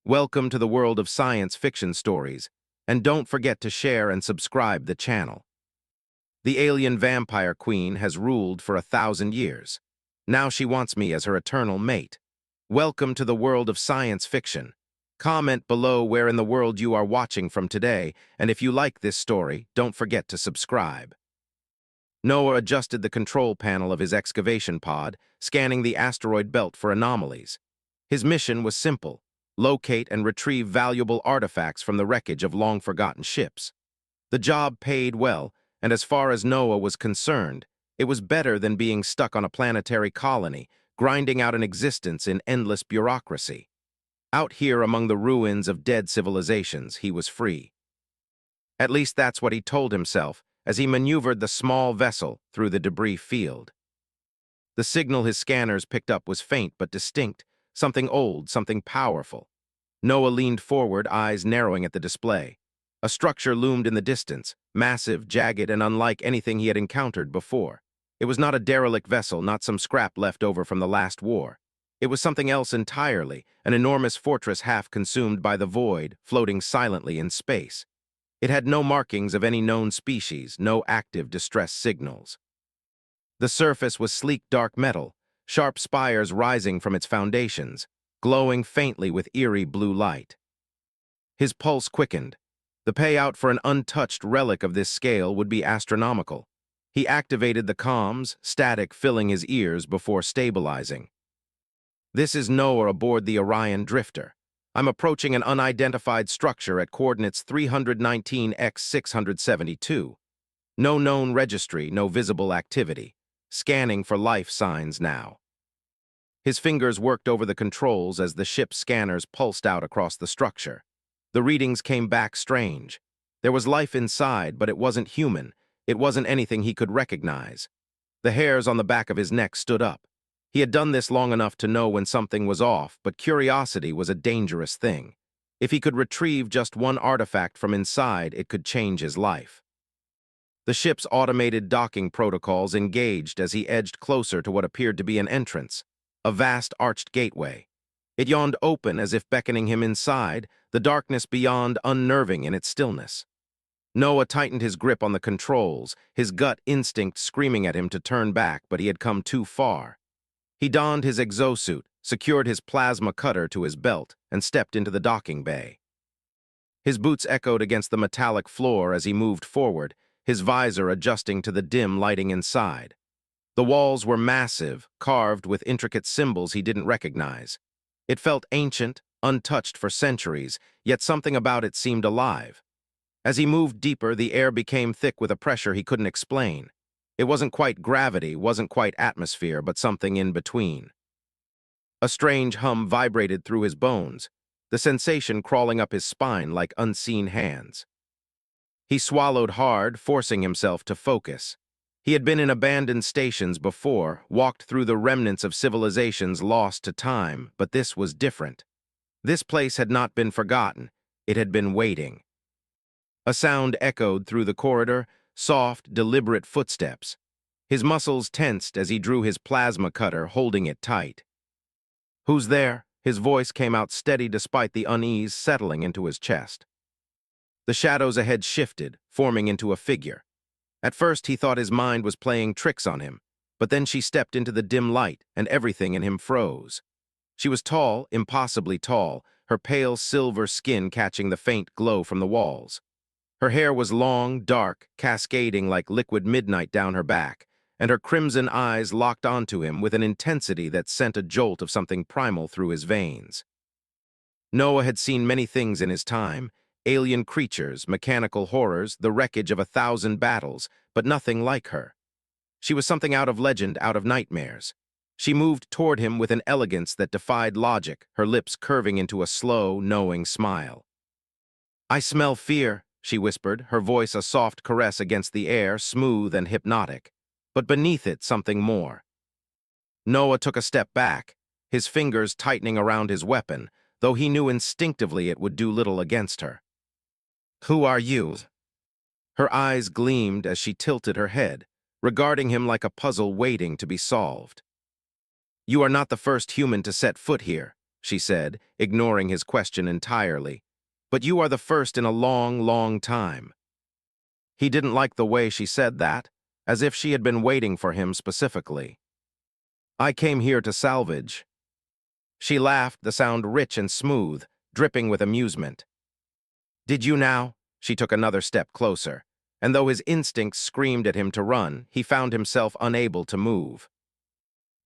Welcome to the world of science fiction stories, and don't forget to share and subscribe the channel. The alien vampire queen has ruled for 1,000 years. Now she wants me as her eternal mate. Welcome to the world of science fiction. Comment below where in the world you are watching from today, and if you like this story, don't forget to subscribe. Noah adjusted the control panel of his excavation pod, scanning the asteroid belt for anomalies. His mission was simple: locate and retrieve valuable artifacts from the wreckage of long-forgotten ships. The job paid well, and as far as Noah was concerned, it was better than being stuck on a planetary colony, grinding out an existence in endless bureaucracy. Out here among the ruins of dead civilizations, he was free. At least that's what he told himself as he maneuvered the small vessel through the debris field. The signal his scanners picked up was faint but distinct, something old, something powerful. Noah leaned forward, eyes narrowing at the display. A structure loomed in the distance, massive, jagged, and unlike anything he had encountered before. It was not a derelict vessel, not some scrap left over from the last war. It was something else entirely, an enormous fortress half consumed by the void, floating silently in space. It had no markings of any known species, no active distress signals. The surface was sleek dark metal, sharp spires rising from its foundations, glowing faintly with eerie blue light. His pulse quickened. The payout for an untouched relic of this scale would be astronomical. He activated the comms, static filling his ears before stabilizing. "This is Noah aboard the Orion Drifter. I'm approaching an unidentified structure at coordinates 319 x 672. No known registry, no visible activity. Scanning for life signs now." His fingers worked over the controls as the ship's scanners pulsed out across the structure. The readings came back strange. There was life inside, but it wasn't human. It wasn't anything he could recognize. The hairs on the back of his neck stood up. He had done this long enough to know when something was off, but curiosity was a dangerous thing. If he could retrieve just one artifact from inside, it could change his life. The ship's automated docking protocols engaged as he edged closer to what appeared to be an entrance, a vast arched gateway. It yawned open as if beckoning him inside, the darkness beyond unnerving in its stillness. Noah tightened his grip on the controls, his gut instinct screaming at him to turn back, but he had come too far. He donned his exosuit, secured his plasma cutter to his belt, and stepped into the docking bay. His boots echoed against the metallic floor as he moved forward, his visor adjusting to the dim lighting inside. The walls were massive, carved with intricate symbols he didn't recognize. It felt ancient, untouched for centuries, yet something about it seemed alive. As he moved deeper, the air became thick with a pressure he couldn't explain. It wasn't quite gravity, wasn't quite atmosphere, but something in between. A strange hum vibrated through his bones, the sensation crawling up his spine like unseen hands. He swallowed hard, forcing himself to focus. He had been in abandoned stations before, walked through the remnants of civilizations lost to time, but this was different. This place had not been forgotten. It had been waiting. A sound echoed through the corridor, soft, deliberate footsteps. His muscles tensed as he drew his plasma cutter, holding it tight. "Who's there?" His voice came out steady despite the unease settling into his chest. The shadows ahead shifted, forming into a figure. At first he thought his mind was playing tricks on him, but then she stepped into the dim light, and everything in him froze. She was tall, impossibly tall, her pale silver skin catching the faint glow from the walls. Her hair was long, dark, cascading like liquid midnight down her back, and her crimson eyes locked onto him with an intensity that sent a jolt of something primal through his veins. Noah had seen many things in his time: alien creatures, mechanical horrors, the wreckage of 1,000 battles, but nothing like her. She was something out of legend, out of nightmares. She moved toward him with an elegance that defied logic, her lips curving into a slow, knowing smile. "I smell fear," she whispered, her voice a soft caress against the air, smooth and hypnotic. But beneath it, something more. Noah took a step back, his fingers tightening around his weapon, though he knew instinctively it would do little against her. "Who are you?" Her eyes gleamed as she tilted her head, regarding him like a puzzle waiting to be solved. "You are not the first human to set foot here," she said, ignoring his question entirely. "But you are the first in a long, long time." He didn't like the way she said that, as if she had been waiting for him specifically. "I came here to salvage." She laughed, the sound rich and smooth, dripping with amusement. "Did you now?" She took another step closer, and though his instincts screamed at him to run, he found himself unable to move.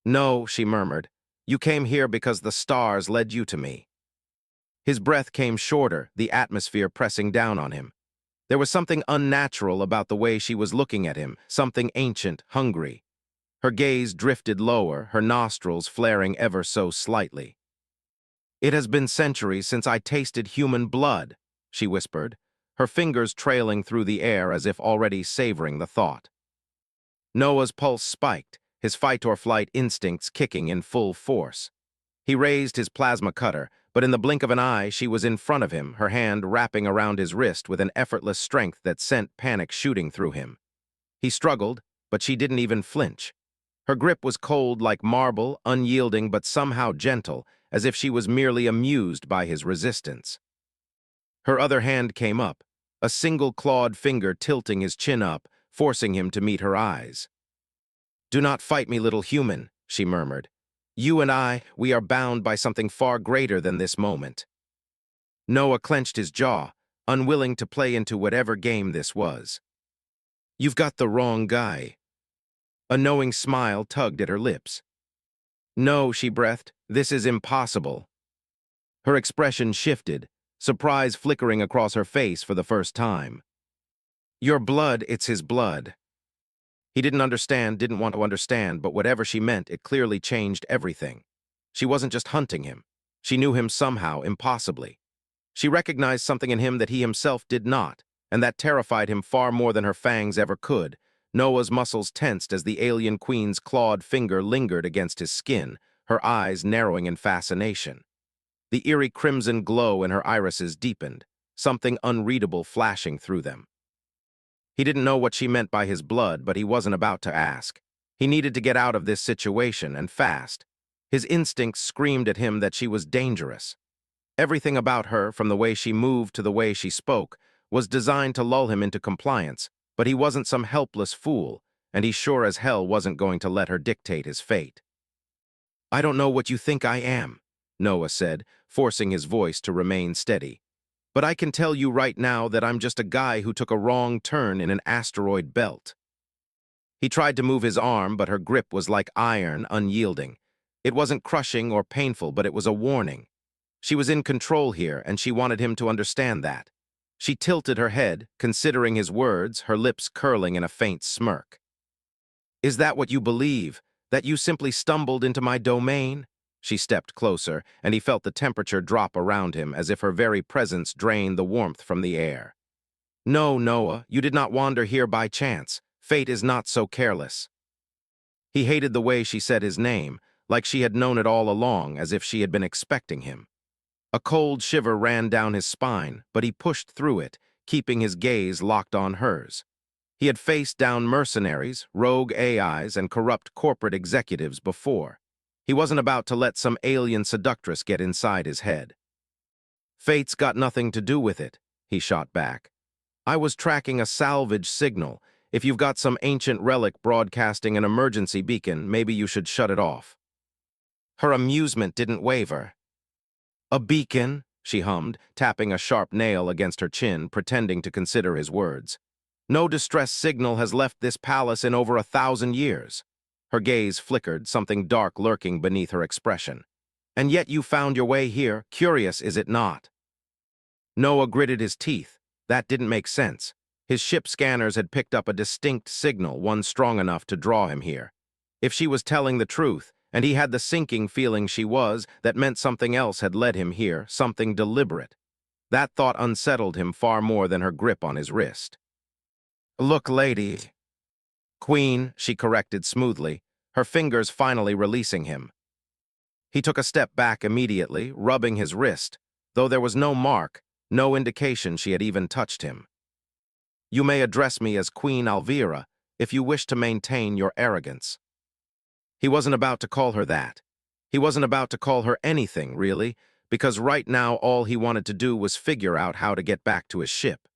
"No," she murmured. "You came here because the stars led you to me." His breath came shorter, the atmosphere pressing down on him. There was something unnatural about the way she was looking at him, something ancient, hungry. Her gaze drifted lower, her nostrils flaring ever so slightly. "It has been centuries since I tasted human blood," she whispered, her fingers trailing through the air as if already savoring the thought. Noah's pulse spiked, his fight-or-flight instincts kicking in full force. He raised his plasma cutter, but in the blink of an eye she was in front of him, her hand wrapping around his wrist with an effortless strength that sent panic shooting through him. He struggled, but she didn't even flinch. Her grip was cold like marble, unyielding but somehow gentle, as if she was merely amused by his resistance. Her other hand came up, a single clawed finger tilting his chin up, forcing him to meet her eyes. "Do not fight me, little human," she murmured. "You and I, we are bound by something far greater than this moment." Noah clenched his jaw, unwilling to play into whatever game this was. "You've got the wrong guy." A knowing smile tugged at her lips. "No," she breathed, "this is impossible." Her expression shifted, surprise flickering across her face for the first time. "Your blood, it's his blood." He didn't understand, didn't want to understand, but whatever she meant, it clearly changed everything. She wasn't just hunting him. She knew him somehow, impossibly. She recognized something in him that he himself did not, and that terrified him far more than her fangs ever could. Noah's muscles tensed as the alien queen's clawed finger lingered against his skin, her eyes narrowing in fascination. The eerie crimson glow in her irises deepened, something unreadable flashing through them. He didn't know what she meant by his blood, but he wasn't about to ask. He needed to get out of this situation, and fast. His instincts screamed at him that she was dangerous. Everything about her, from the way she moved to the way she spoke, was designed to lull him into compliance, but he wasn't some helpless fool, and he sure as hell wasn't going to let her dictate his fate. "I don't know what you think I am," Noah said, forcing his voice to remain steady. "But I can tell you right now that I'm just a guy who took a wrong turn in an asteroid belt." He tried to move his arm, but her grip was like iron, unyielding. It wasn't crushing or painful, but it was a warning. She was in control here, and she wanted him to understand that. She tilted her head, considering his words, her lips curling in a faint smirk. "Is that what you believe? That you simply stumbled into my domain?" She stepped closer, and he felt the temperature drop around him as if her very presence drained the warmth from the air. "No, Noah, you did not wander here by chance. Fate is not so careless." He hated the way she said his name, like she had known it all along, as if she had been expecting him. A cold shiver ran down his spine, but he pushed through it, keeping his gaze locked on hers. He had faced down mercenaries, rogue AIs, and corrupt corporate executives before. He wasn't about to let some alien seductress get inside his head. "Fate's got nothing to do with it," he shot back. "I was tracking a salvage signal. If you've got some ancient relic broadcasting an emergency beacon, maybe you should shut it off." Her amusement didn't waver. "A beacon?" she hummed, tapping a sharp nail against her chin, pretending to consider his words. "No distress signal has left this palace in over 1,000 years. Her gaze flickered, something dark lurking beneath her expression. "And yet you found your way here. Curious, is it not?" Noah gritted his teeth. That didn't make sense. His ship scanners had picked up a distinct signal, one strong enough to draw him here. If she was telling the truth, and he had the sinking feeling she was, that meant something else had led him here, something deliberate. That thought unsettled him far more than her grip on his wrist. "Look, lady." "Queen," she corrected smoothly, her fingers finally releasing him. He took a step back immediately, rubbing his wrist, though there was no mark, no indication she had even touched him. "You may address me as Queen Elvira if you wish to maintain your arrogance." He wasn't about to call her that. He wasn't about to call her anything, really, because right now all he wanted to do was figure out how to get back to his ship.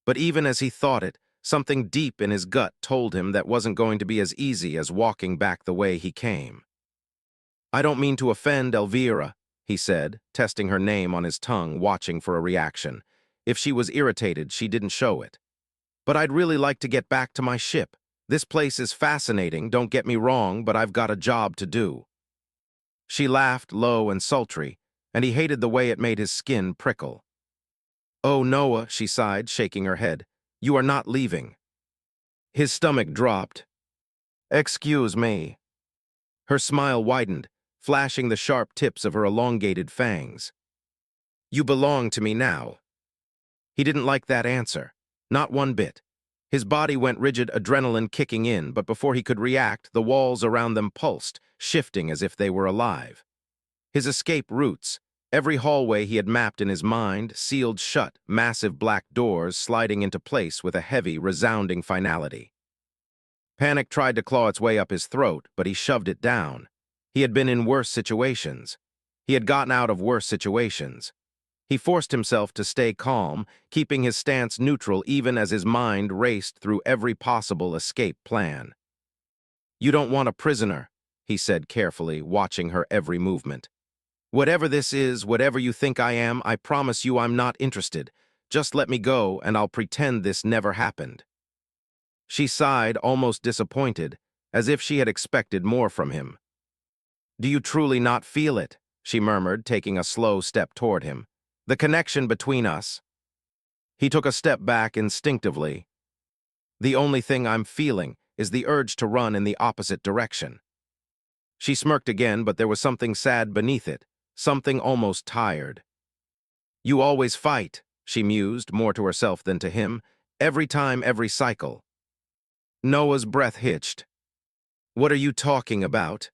But even as he thought it, something deep in his gut told him that wasn't going to be as easy as walking back the way he came. "I don't mean to offend Elvira," he said, testing her name on his tongue, watching for a reaction. If she was irritated, she didn't show it. "But I'd really like to get back to my ship. This place is fascinating, don't get me wrong, but I've got a job to do." She laughed, low and sultry, and he hated the way it made his skin prickle. "Oh, Noah," she sighed, shaking her head, "you are not leaving." His stomach dropped. "Excuse me." Her smile widened, flashing the sharp tips of her elongated fangs. "You belong to me now." He didn't like that answer. Not one bit. His body went rigid, adrenaline kicking in, but before he could react, the walls around them pulsed, shifting as if they were alive. His escape routes, every hallway he had mapped in his mind, sealed shut, massive black doors sliding into place with a heavy, resounding finality. Panic tried to claw its way up his throat, but he shoved it down. He had been in worse situations. He had gotten out of worse situations. He forced himself to stay calm, keeping his stance neutral even as his mind raced through every possible escape plan. "You don't want a prisoner," he said carefully, watching her every movement. "Whatever this is, whatever you think I am, I promise you I'm not interested. Just let me go, and I'll pretend this never happened." She sighed, almost disappointed, as if she had expected more from him. "Do you truly not feel it?" she murmured, taking a slow step toward him. "The connection between us." He took a step back instinctively. "The only thing I'm feeling is the urge to run in the opposite direction." She smirked again, but there was something sad beneath it, something almost tired. "You always fight," she mused, more to herself than to him. "Every time, every cycle." Noah's breath hitched. "What are you talking about?"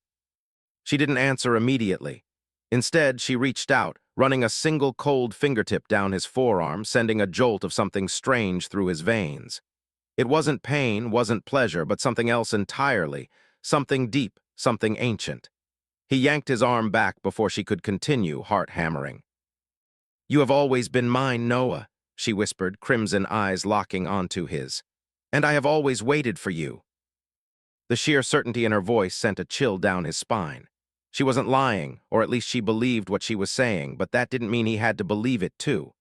She didn't answer immediately. Instead, she reached out, running a single cold fingertip down his forearm, sending a jolt of something strange through his veins. It wasn't pain, wasn't pleasure, but something else entirely, something deep, something ancient. He yanked his arm back before she could continue, heart hammering. "You have always been mine, Noah," she whispered, crimson eyes locking onto his. "And I have always waited for you." The sheer certainty in her voice sent a chill down his spine. She wasn't lying, or at least she believed what she was saying, but that didn't mean he had to believe it too.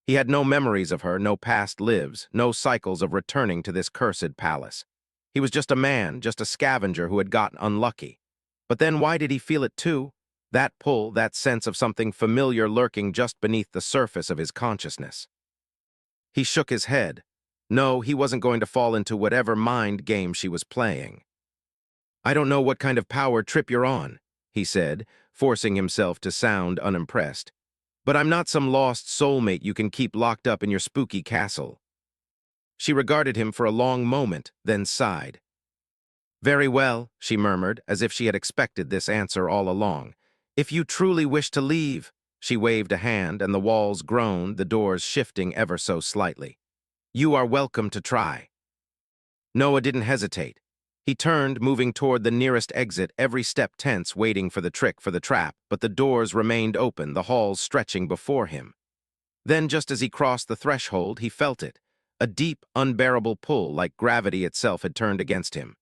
He had no memories of her, no past lives, no cycles of returning to this cursed palace. He was just a man, just a scavenger who had gotten unlucky. But then why did he feel it too? That pull, that sense of something familiar lurking just beneath the surface of his consciousness. He shook his head. No, he wasn't going to fall into whatever mind game she was playing. "I don't know what kind of power trip you're on," he said, forcing himself to sound unimpressed. "But I'm not some lost soulmate you can keep locked up in your spooky castle." She regarded him for a long moment, then sighed. "Very well," she murmured, as if she had expected this answer all along. "If you truly wish to leave." She waved a hand, and the walls groaned, the doors shifting ever so slightly. "You are welcome to try." Noah didn't hesitate. He turned, moving toward the nearest exit, every step tense, waiting for the trick, for the trap, but the doors remained open, the halls stretching before him. Then, just as he crossed the threshold, he felt it, a deep, unbearable pull, like gravity itself had turned against him.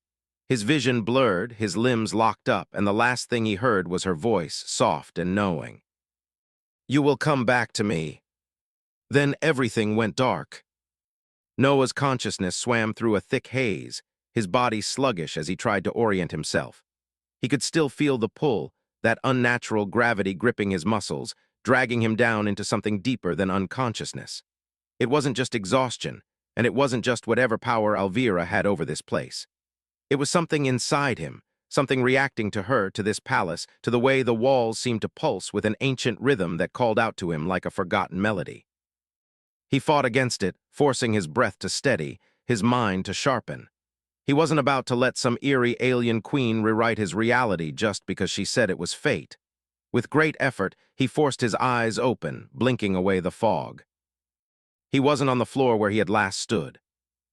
His vision blurred, his limbs locked up, and the last thing he heard was her voice, soft and knowing. "You will come back to me." Then everything went dark. Noah's consciousness swam through a thick haze, his body sluggish as he tried to orient himself. He could still feel the pull, that unnatural gravity gripping his muscles, dragging him down into something deeper than unconsciousness. It wasn't just exhaustion, and it wasn't just whatever power Elvira had over this place. It was something inside him, something reacting to her, to this palace, to the way the walls seemed to pulse with an ancient rhythm that called out to him like a forgotten melody. He fought against it, forcing his breath to steady, his mind to sharpen. He wasn't about to let some eerie alien queen rewrite his reality just because she said it was fate. With great effort, he forced his eyes open, blinking away the fog. He wasn't on the floor where he had last stood.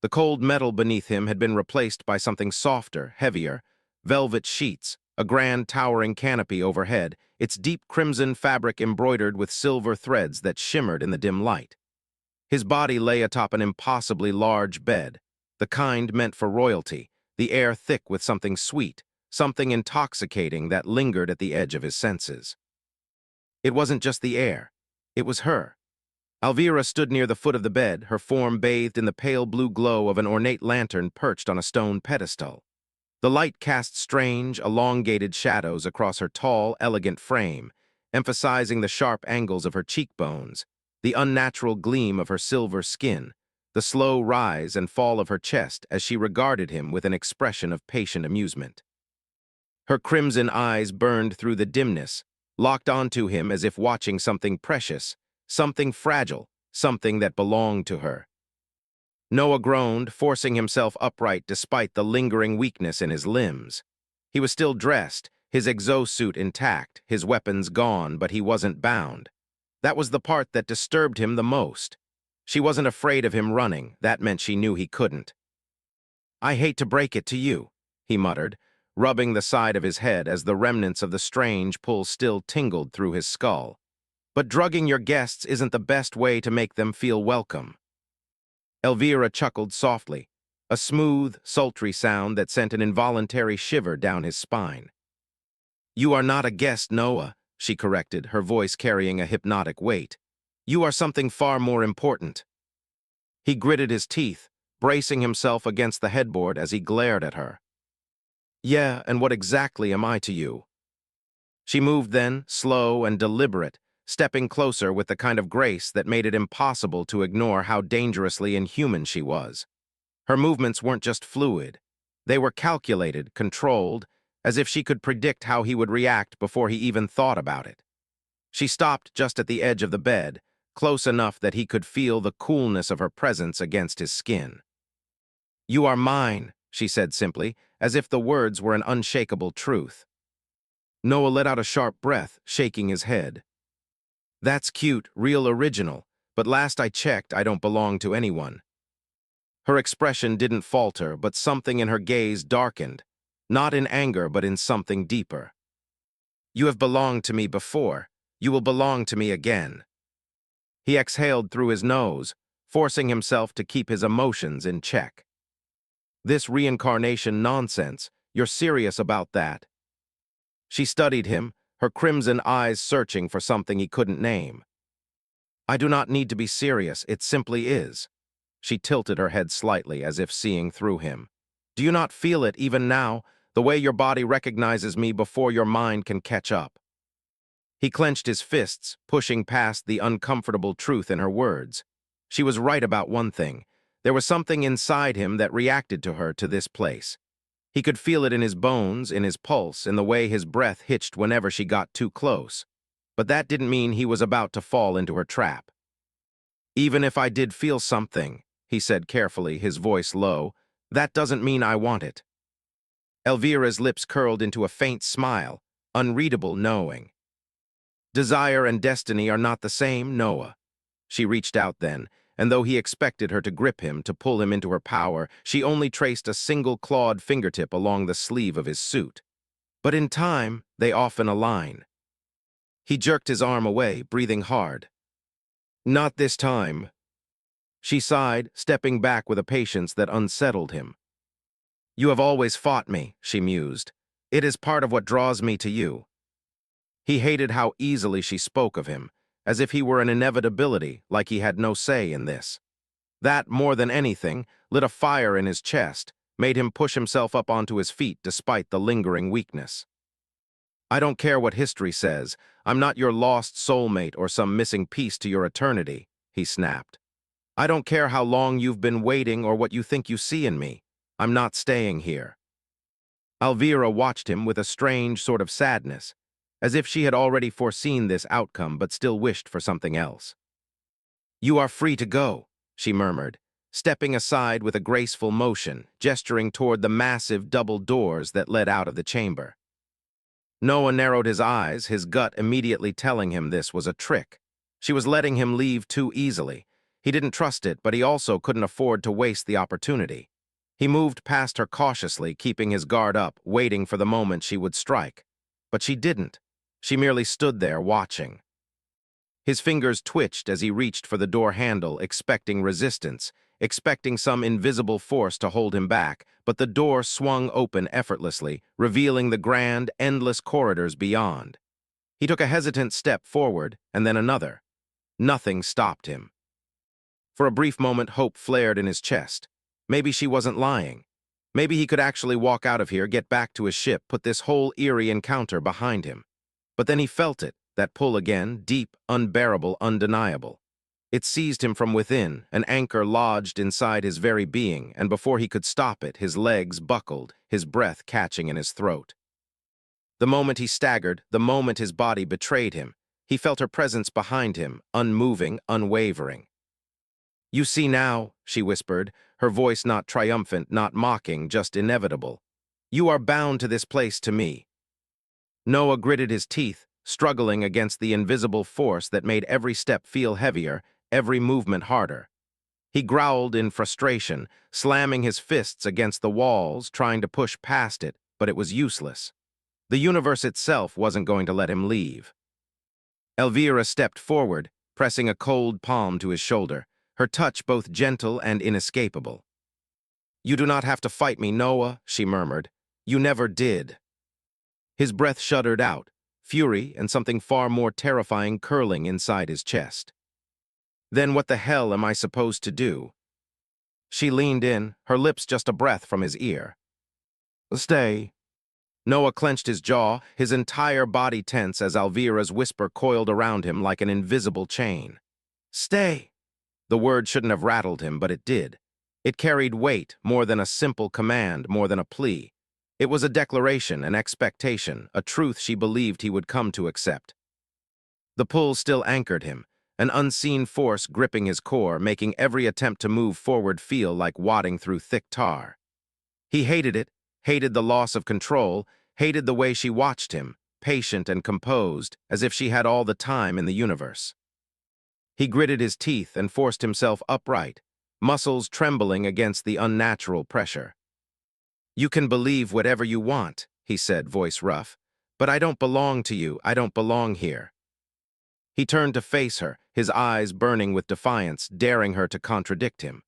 The cold metal beneath him had been replaced by something softer, heavier, velvet sheets, a grand towering canopy overhead, its deep crimson fabric embroidered with silver threads that shimmered in the dim light. His body lay atop an impossibly large bed, the kind meant for royalty, the air thick with something sweet, something intoxicating that lingered at the edge of his senses. It wasn't just the air. It was her. Elvira stood near the foot of the bed, her form bathed in the pale blue glow of an ornate lantern perched on a stone pedestal. The light cast strange, elongated shadows across her tall, elegant frame, emphasizing the sharp angles of her cheekbones, the unnatural gleam of her silver skin, the slow rise and fall of her chest as she regarded him with an expression of patient amusement. Her crimson eyes burned through the dimness, locked onto him as if watching something precious, something fragile, something that belonged to her. Noah groaned, forcing himself upright despite the lingering weakness in his limbs. He was still dressed, his exosuit intact, his weapons gone, but he wasn't bound. That was the part that disturbed him the most. She wasn't afraid of him running, that meant she knew he couldn't. "I hate to break it to you," he muttered, rubbing the side of his head as the remnants of the strange pull still tingled through his skull. "But drugging your guests isn't the best way to make them feel welcome." Elvira chuckled softly, a smooth, sultry sound that sent an involuntary shiver down his spine. "You are not a guest, Noah," she corrected, her voice carrying a hypnotic weight. "You are something far more important." He gritted his teeth, bracing himself against the headboard as he glared at her. "Yeah, and what exactly am I to you?" She moved then, slow and deliberate, stepping closer with the kind of grace that made it impossible to ignore how dangerously inhuman she was. Her movements weren't just fluid. They were calculated, controlled, as if she could predict how he would react before he even thought about it. She stopped just at the edge of the bed, close enough that he could feel the coolness of her presence against his skin. "You are mine," she said simply, as if the words were an unshakable truth. Noah let out a sharp breath, shaking his head. "That's cute, real original, but last I checked, I don't belong to anyone." Her expression didn't falter, but something in her gaze darkened, not in anger but in something deeper. "You have belonged to me before. You will belong to me again." He exhaled through his nose, forcing himself to keep his emotions in check. "This reincarnation nonsense, you're serious about that?" She studied him, her crimson eyes searching for something he couldn't name. "I do not need to be serious, it simply is." She tilted her head slightly as if seeing through him. "Do you not feel it even now, the way your body recognizes me before your mind can catch up?" He clenched his fists, pushing past the uncomfortable truth in her words. She was right about one thing. There was something inside him that reacted to her to this place. He could feel it in his bones, in his pulse, in the way his breath hitched whenever she got too close. But that didn't mean he was about to fall into her trap. "Even if I did feel something," he said carefully, his voice low, "that doesn't mean I want it." Elvira's lips curled into a faint smile, unreadable knowing. "Desire and destiny are not the same, Noah." She reached out then, and though he expected her to grip him, to pull him into her power, she only traced a single clawed fingertip along the sleeve of his suit. "But in time, they often align." He jerked his arm away, breathing hard. "Not this time." She sighed, stepping back with a patience that unsettled him. "You have always fought me," she mused. "It is part of what draws me to you." He hated how easily she spoke of him, as if he were an inevitability, like he had no say in this. That, more than anything, lit a fire in his chest, made him push himself up onto his feet despite the lingering weakness. "I don't care what history says. I'm not your lost soulmate or some missing piece to your eternity," he snapped. "I don't care how long you've been waiting or what you think you see in me. I'm not staying here." Elvira watched him with a strange sort of sadness, as if she had already foreseen this outcome but still wished for something else. "You are free to go," she murmured, stepping aside with a graceful motion, gesturing toward the massive double doors that led out of the chamber. Noah narrowed his eyes, his gut immediately telling him this was a trick. She was letting him leave too easily. He didn't trust it, but he also couldn't afford to waste the opportunity. He moved past her cautiously, keeping his guard up, waiting for the moment she would strike. But she didn't. She merely stood there, watching. His fingers twitched as he reached for the door handle, expecting resistance, expecting some invisible force to hold him back, but the door swung open effortlessly, revealing the grand, endless corridors beyond. He took a hesitant step forward, and then another. Nothing stopped him. For a brief moment, hope flared in his chest. Maybe she wasn't lying. Maybe he could actually walk out of here, get back to his ship, put this whole eerie encounter behind him. But then he felt it, that pull again, deep, unbearable, undeniable. It seized him from within, an anchor lodged inside his very being, and before he could stop it, his legs buckled, his breath catching in his throat. The moment he staggered, the moment his body betrayed him, he felt her presence behind him, unmoving, unwavering. "You see now," she whispered, her voice not triumphant, not mocking, just inevitable. "You are bound to this place, to me." Noah gritted his teeth, struggling against the invisible force that made every step feel heavier, every movement harder. He growled in frustration, slamming his fists against the walls, trying to push past it, but it was useless. The universe itself wasn't going to let him leave. Elvira stepped forward, pressing a cold palm to his shoulder, her touch both gentle and inescapable. "You do not have to fight me, Noah," she murmured. "You never did." His breath shuddered out, fury and something far more terrifying curling inside his chest. "Then what the hell am I supposed to do?" She leaned in, her lips just a breath from his ear. "Stay." Noah clenched his jaw, his entire body tense as Elvira's whisper coiled around him like an invisible chain. "Stay." The word shouldn't have rattled him, but it did. It carried weight, more than a simple command, more than a plea. It was a declaration, an expectation, a truth she believed he would come to accept. The pull still anchored him, an unseen force gripping his core, making every attempt to move forward feel like wadding through thick tar. He hated it, hated the loss of control, hated the way she watched him, patient and composed, as if she had all the time in the universe. He gritted his teeth and forced himself upright, muscles trembling against the unnatural pressure. "You can believe whatever you want," he said, voice rough, "but I don't belong to you, I don't belong here." He turned to face her, his eyes burning with defiance, daring her to contradict him.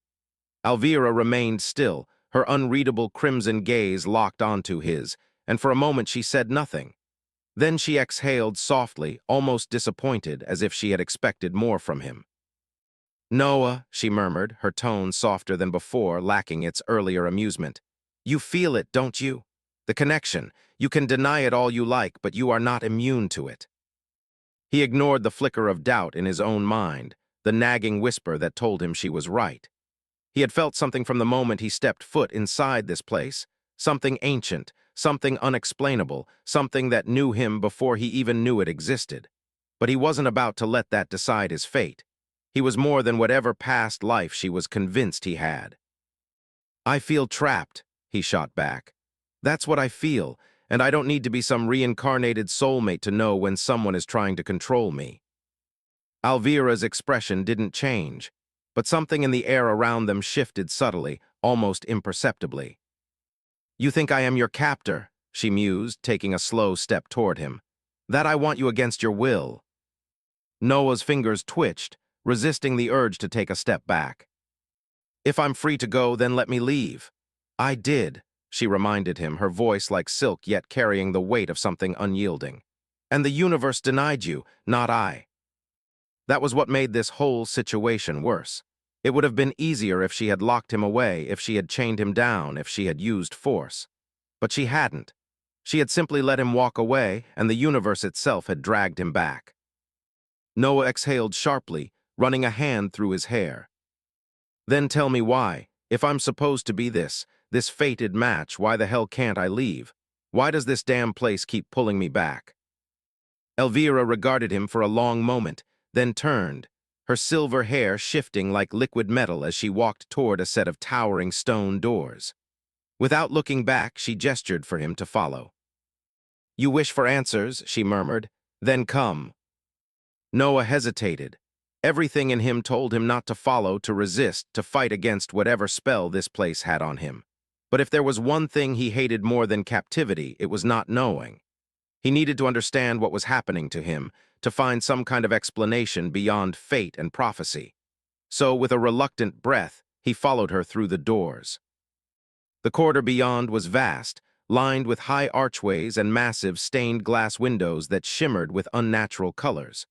Elvira remained still, her unreadable crimson gaze locked onto his, and for a moment she said nothing. Then she exhaled softly, almost disappointed, as if she had expected more from him. "Noah," she murmured, her tone softer than before, lacking its earlier amusement. "You feel it, don't you? The connection. You can deny it all you like, but you are not immune to it." He ignored the flicker of doubt in his own mind, the nagging whisper that told him she was right. He had felt something from the moment he stepped foot inside this place, something ancient, something unexplainable, something that knew him before he even knew it existed. But he wasn't about to let that decide his fate. He was more than whatever past life she was convinced he had. "I feel trapped," he shot back. "That's what I feel, and I don't need to be some reincarnated soulmate to know when someone is trying to control me." Elvira's expression didn't change, but something in the air around them shifted subtly, almost imperceptibly. "You think I am your captor," she mused, taking a slow step toward him. "That I want you against your will." Noah's fingers twitched, resisting the urge to take a step back. "If I'm free to go, then let me leave." "I did," she reminded him, her voice like silk yet carrying the weight of something unyielding. "And the universe denied you, not I." That was what made this whole situation worse. It would have been easier if she had locked him away, if she had chained him down, if she had used force. But she hadn't. She had simply let him walk away, and the universe itself had dragged him back. Noah exhaled sharply, running a hand through his hair. "Then tell me why. If I'm supposed to be this fated match, why the hell can't I leave? Why does this damn place keep pulling me back?" Elvira regarded him for a long moment, then turned, her silver hair shifting like liquid metal as she walked toward a set of towering stone doors. Without looking back, she gestured for him to follow. "You wish for answers," she murmured. "Then come." Noah hesitated. Everything in him told him not to follow, to resist, to fight against whatever spell this place had on him. But if there was one thing he hated more than captivity, it was not knowing. He needed to understand what was happening to him, to find some kind of explanation beyond fate and prophecy. So, with a reluctant breath, he followed her through the doors. The corridor beyond was vast, lined with high archways and massive stained glass windows that shimmered with unnatural colors.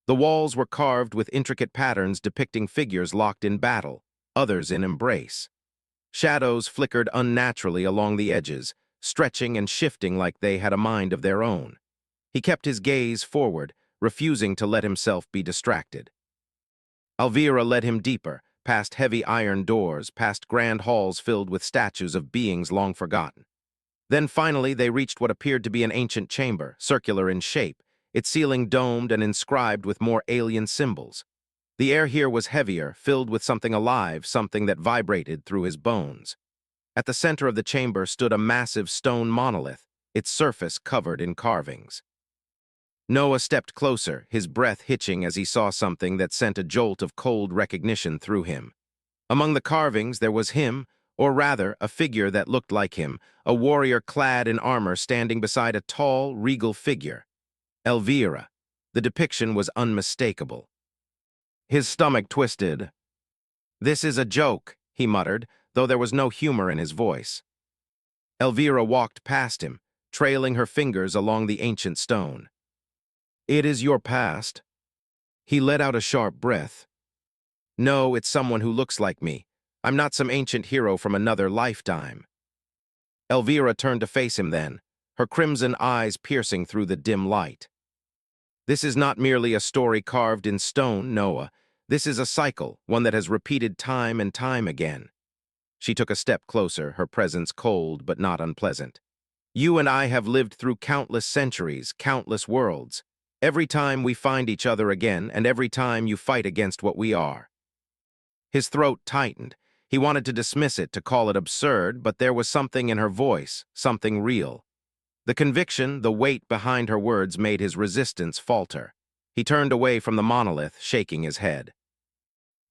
The walls were carved with intricate patterns depicting figures locked in battle, others in embrace. Shadows flickered unnaturally along the edges, stretching and shifting like they had a mind of their own. He kept his gaze forward, refusing to let himself be distracted. Elvira led him deeper, past heavy iron doors, past grand halls filled with statues of beings long forgotten. Then finally they reached what appeared to be an ancient chamber, circular in shape, its ceiling domed and inscribed with more alien symbols. The air here was heavier, filled with something alive, something that vibrated through his bones. At the center of the chamber stood a massive stone monolith, its surface covered in carvings. Noah stepped closer, his breath hitching as he saw something that sent a jolt of cold recognition through him. Among the carvings there was him, or rather, a figure that looked like him, a warrior clad in armor standing beside a tall, regal figure. Elvira. The depiction was unmistakable. His stomach twisted. "This is a joke," he muttered, though there was no humor in his voice. Elvira walked past him, trailing her fingers along the ancient stone. "It is your past." He let out a sharp breath. "No, it's someone who looks like me. I'm not some ancient hero from another lifetime." Elvira turned to face him then, her crimson eyes piercing through the dim light. "This is not merely a story carved in stone, Noah. This is a cycle, one that has repeated time and time again." She took a step closer, her presence cold but not unpleasant. "You and I have lived through countless centuries, countless worlds. Every time we find each other again, and every time you fight against what we are." His throat tightened. He wanted to dismiss it, to call it absurd, but there was something in her voice, something real. The conviction, the weight behind her words made his resistance falter. He turned away from the monolith, shaking his head.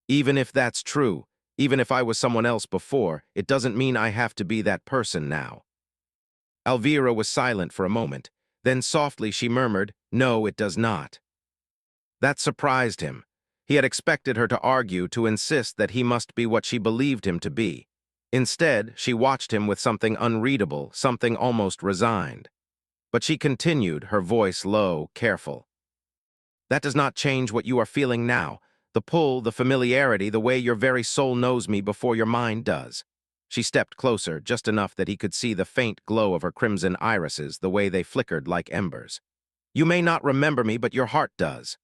"Even if that's true, even if I was someone else before, it doesn't mean I have to be that person now." Elvira was silent for a moment. Then softly she murmured, "No, it does not." That surprised him. He had expected her to argue, to insist that he must be what she believed him to be. Instead, she watched him with something unreadable, something almost resigned. But she continued, her voice low, careful. "That does not change what you are feeling now. The pull, the familiarity, the way your very soul knows me before your mind does." She stepped closer, just enough that he could see the faint glow of her crimson irises, the way they flickered like embers. "You may not remember me, but your heart does."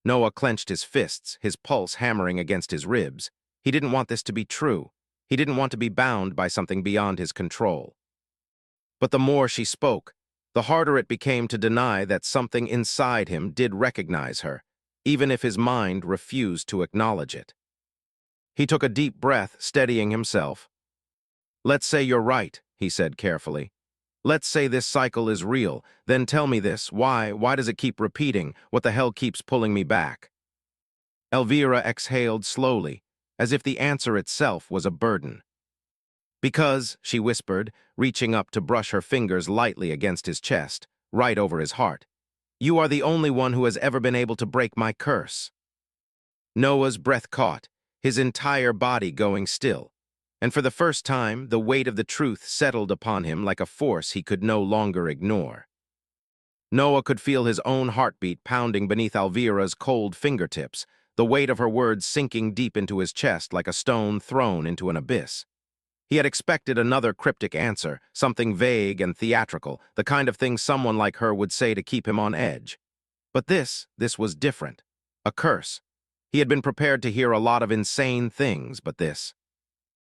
Noah clenched his fists, his pulse hammering against his ribs. He didn't want this to be true. He didn't want to be bound by something beyond his control. But the more she spoke, the harder it became to deny that something inside him did recognize her, even if his mind refused to acknowledge it. He took a deep breath, steadying himself. "Let's say you're right," he said carefully. "Let's say this cycle is real. Then tell me this. Why does it keep repeating? What the hell keeps pulling me back?" Elvira exhaled slowly, as if the answer itself was a burden. "Because," she whispered, reaching up to brush her fingers lightly against his chest, right over his heart, "you are the only one who has ever been able to break my curse." Noah's breath caught, his entire body going still. And for the first time, the weight of the truth settled upon him like a force he could no longer ignore. Noah could feel his own heartbeat pounding beneath Elvira's cold fingertips, the weight of her words sinking deep into his chest like a stone thrown into an abyss. He had expected another cryptic answer, something vague and theatrical, the kind of thing someone like her would say to keep him on edge. But this was different. A curse. He had been prepared to hear a lot of insane things, but this.